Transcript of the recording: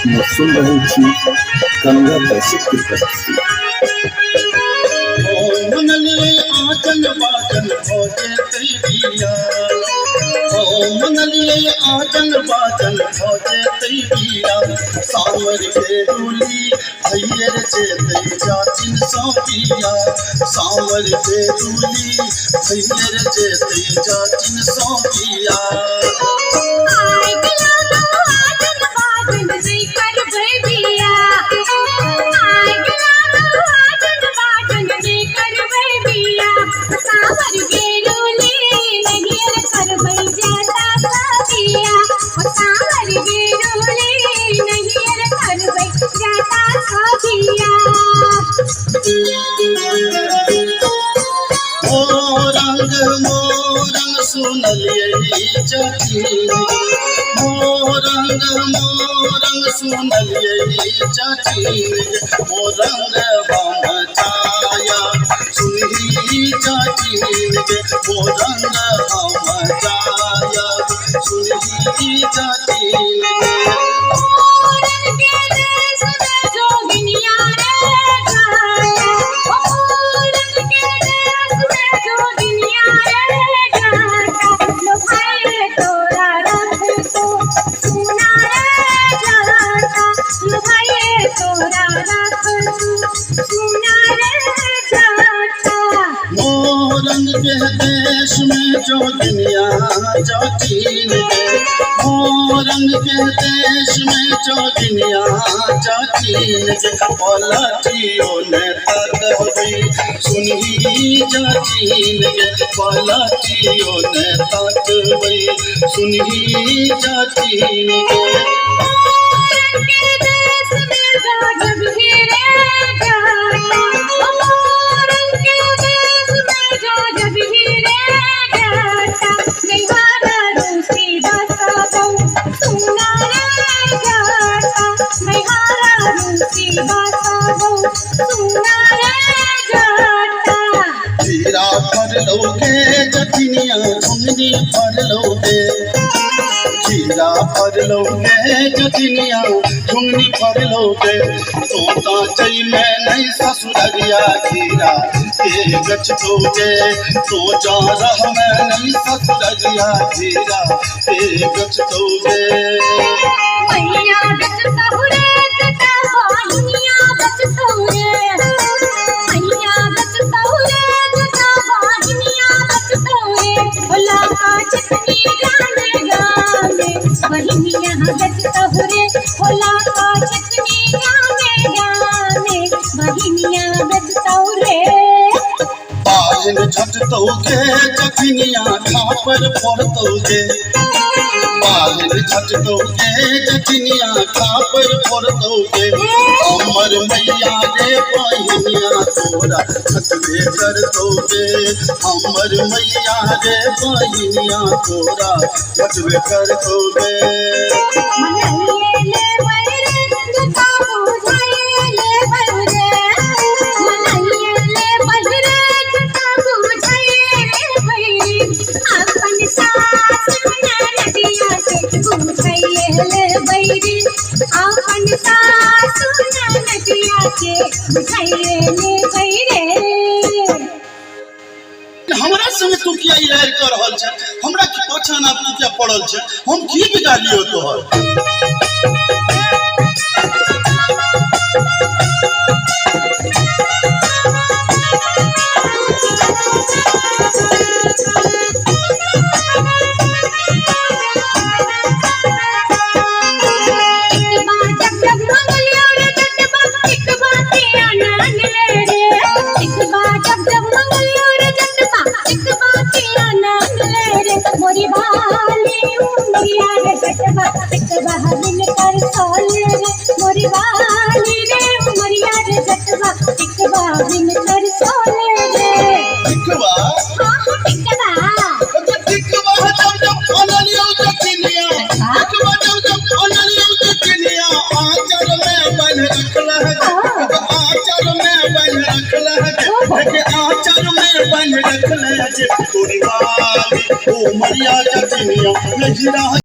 मैं सुन रही थी गंगा कैसेट की प्रस्तुति। मंगलिए आंचल बाजन भोजे तैबिया, मंगलिए आंचल बाजन भोजे तैबिया, सावर के डोली भैयर जे तै जातिन सौंपिया, सावर के डोली भैयर जे तै जातिन सौंपिया। मोरंग सुनलिए चाची, मोरंग सुनलिए चाची, मोरंग हम जाया सुनही चाची, मोरंग हम जाया सुनही चाची। मोरंग के देश में जोगिनिया जातीन, मोरंग के देश में जोगिनिया जातीन, पलटियों ने तकबी सुनही जातीन, पलटियों ने तकबी सुनही जातीन। जीरा भर लोगे जतिनिया झुंगनी भर लोगे, जीरा भर लोगे जतिनिया झुंगनी भर लोगे, तोता चई में नहीं ससुररिया जीरा के गच दोगे, तो जा रह में नहीं ससुररिया जीरा के गच दोगे। मैया गच सहुरे जटा बाहिया गच सहुरे, मैया गच सहुरे जटा बाहिया गच सहुरे, भोला का चटनी गाने गाने बहिनिया गच सहुरे, भोला का चटनी गाने गाने बहिनिया गच सहुरे। बाहिन झट तोगे जतिनिया खापर फोड़तोगे, बाहिन झट तोगे जतिनिया खापर फोड़तोगे, अमर मैया रे बहिनिया तोरा छटबे कर दोगे, अमर मैया रे बहिनिया तोरा छटबे कर दोगे। हमरा संगे तू किया इलाज कर रहल छ, हमरा की पाछा ना तू क्या पड़ल छ, हम की बिगाड़ियो तोहर। तोरी वाली ओ मरिया जतिनिया नजरा